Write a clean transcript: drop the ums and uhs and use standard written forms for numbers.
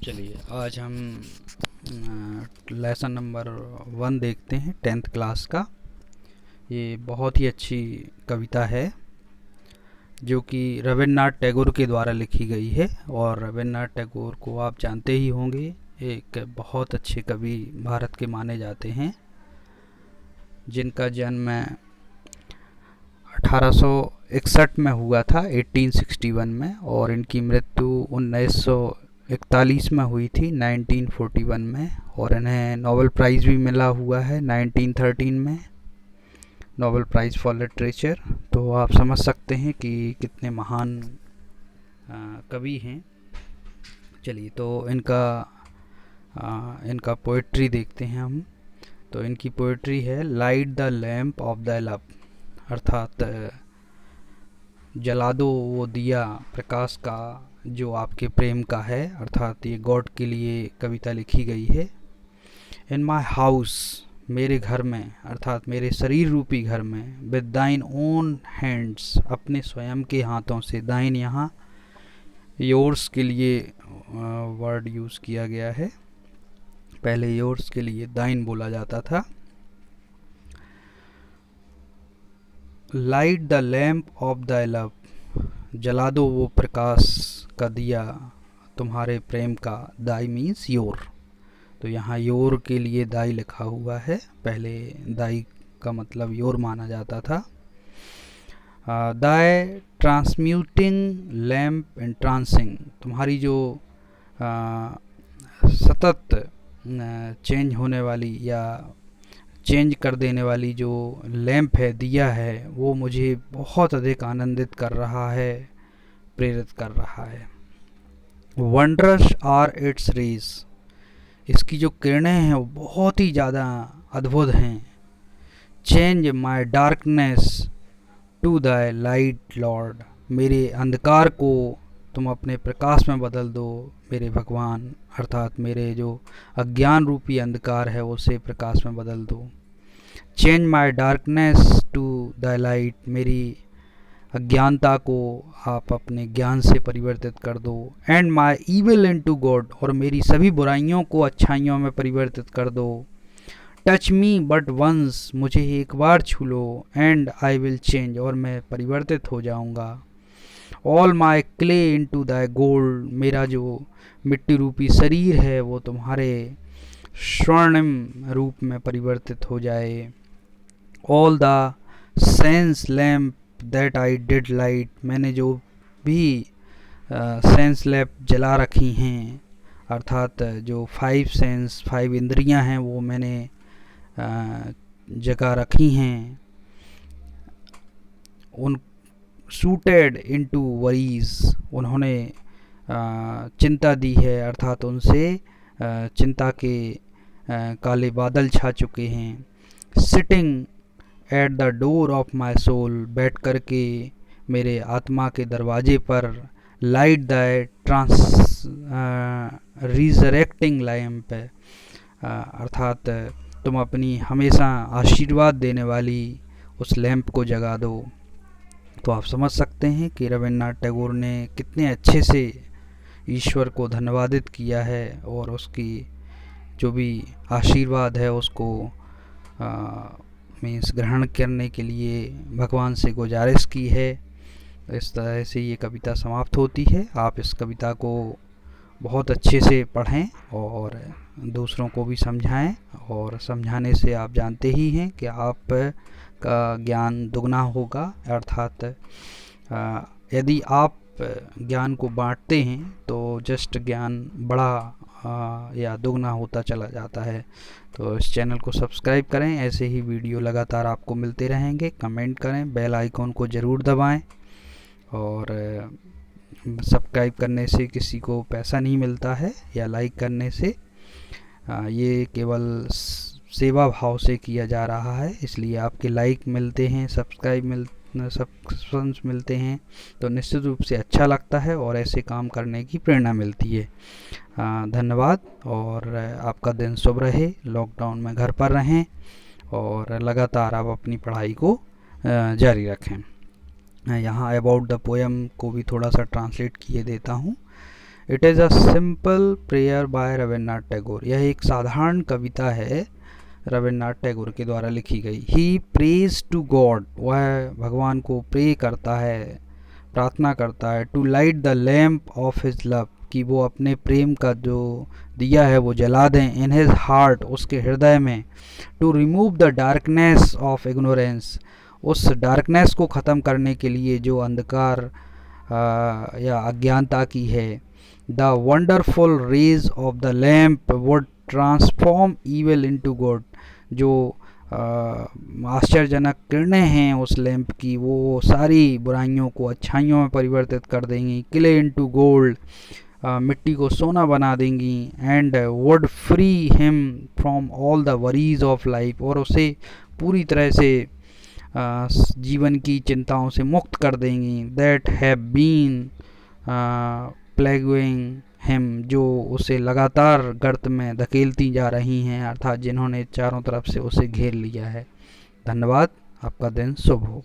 चलिए आज हम लेसन नंबर 1 देखते हैं 10th क्लास का। ये बहुत ही अच्छी कविता है जो कि रविन्द्रनाथ टैगोर के द्वारा लिखी गई है। और रविन्द्रनाथ टैगोर को आप जानते ही होंगे, एक बहुत अच्छे कवि भारत के माने जाते हैं, जिनका जन्म 1861 में हुआ था, 1861 में, और इनकी मृत्यु 1941 में हुई थी, 1941 में। और इन्हें नोबेल प्राइज़ भी मिला हुआ है 1913 में, नोबेल प्राइज़ फॉर लिटरेचर। तो आप समझ सकते हैं कि कितने महान कवि हैं। चलिए तो इनका पोइट्री देखते हैं हम। तो इनकी पोइट्री है light the lamp of the love, अर्थात जला दो वो दिया प्रकाश का जो आपके प्रेम का है, अर्थात ये गॉड के लिए कविता लिखी गई है। इन माई हाउस, मेरे घर में, अर्थात मेरे शरीर रूपी घर में, विद दाइन ओन हैंड्स, अपने स्वयं के हाथों से। दाइन यहाँ योर्स के लिए वर्ड यूज़ किया गया है, पहले योर्स के लिए दाइन बोला जाता था। Light the lamp of the love, जला दो वो प्रकाश का दिया तुम्हारे प्रेम का। दाई मीन्स योर, तो यहाँ योर के लिए दाई लिखा हुआ है, पहले दाई का मतलब योर माना जाता था। दाई ट्रांसम्यूटिंग लैम्प एंट्रांसिंग, तुम्हारी जो सतत चेंज होने वाली या चेंज कर देने वाली जो लैंप है, दिया है, वो मुझे बहुत अधिक आनंदित कर रहा है, प्रेरित कर रहा है। वंडरस आर इट्स रेज, इसकी जो किरणें हैं वो बहुत ही ज़्यादा अद्भुत हैं। Change my darkness to the light lord, मेरे अंधकार को तुम अपने प्रकाश में बदल दो मेरे भगवान, अर्थात मेरे जो अज्ञान रूपी अंधकार है उसे प्रकाश में बदल दो। Change my darkness to the light, मेरी अज्ञानता को आप अपने ज्ञान से परिवर्तित कर दो। And my evil into God, और मेरी सभी बुराइयों को अच्छाइयों में परिवर्तित कर दो। टच मी बट वंस, मुझे एक बार छू लो, एंड आई विल चेंज, और मैं परिवर्तित हो जाऊंगा। All my clay into the gold, मेरा जो मिट्टी रूपी शरीर है वो तुम्हारे स्वर्णिम रूप में परिवर्तित हो जाए। All the sense lamp that I did light, मैंने जो भी सेंस लैम्प जला रखी हैं, अर्थात जो 5 सेंस 5 इंद्रियां हैं वो मैंने जगा रखी हैं, उन सूटेड इनटू वरीज, उन्होंने चिंता दी है, अर्थात उनसे चिंता के काले बादल छा चुके हैं। Sitting at the door of my soul, बैठ कर के मेरे आत्मा के दरवाजे पर। लाइट द रिजरेक्टिंग लैम्प, अर्थात तुम अपनी हमेशा आशीर्वाद देने वाली उस लैंप को जगा दो। तो आप समझ सकते हैं कि रविन्द्रनाथ टैगोर ने कितने अच्छे से ईश्वर को धन्यवादित किया है और उसकी जो भी आशीर्वाद है उसको मीन्स ग्रहण करने के लिए भगवान से गुजारिश की है। इस तरह से ये कविता समाप्त होती है। आप इस कविता को बहुत अच्छे से पढ़ें और दूसरों को भी समझाएं, और समझाने से आप जानते ही हैं कि आप का ज्ञान दुगना होगा। अर्थात यदि आप ज्ञान को बांटते हैं तो जस्ट ज्ञान बड़ा या दुगना होता चला जाता है। तो इस चैनल को सब्सक्राइब करें, ऐसे ही वीडियो लगातार आपको मिलते रहेंगे। कमेंट करें, बेल आइकॉन को ज़रूर दबाएं, और सब्सक्राइब करने से किसी को पैसा नहीं मिलता है या लाइक करने से, ये केवल सेवा भाव से किया जा रहा है, इसलिए आपके लाइक मिलते हैं, सब्सक्रिप्शंस मिलते हैं तो निश्चित रूप से अच्छा लगता है और ऐसे काम करने की प्रेरणा मिलती है। धन्यवाद, और आपका दिन शुभ रहे। लॉकडाउन में घर पर रहें और लगातार आप अपनी पढ़ाई को जारी रखें। यहाँ अबाउट द पोएम को भी थोड़ा सा ट्रांसलेट किए देता हूँ। It is a simple prayer by Rabindranath Tagore. यह एक साधारण कविता है रविन्द्रनाथ टैगोर के द्वारा लिखी गई। ही प्रेज टू गॉड, वह भगवान को प्रे करता है, प्रार्थना करता है, to light the lamp of his love, कि वो अपने प्रेम का जो दिया है वो जला दें, इन हिज हार्ट, उसके हृदय में, to remove the darkness of ignorance, उस डार्कनेस को ख़त्म करने के लिए जो अंधकार या अज्ञानता की है। The wonderful rays of the lamp would transform evil into good, जो आश्चर्यजनक किरणें हैं उस लैंप की, वो सारी बुराइयों को अच्छाइयों में परिवर्तित कर देंगी। क्ले इनटू गोल्ड, मिट्टी को सोना बना देंगी। And wood free him from all the worries of life, और उसे पूरी तरह से जीवन की चिंताओं से मुक्त कर देंगी। That have been plaguing him, जो उसे लगातार गर्त में धकेलती जा रही हैं, अर्थात जिन्होंने चारों तरफ से उसे घेर लिया है। धन्यवाद, आपका दिन शुभ हो।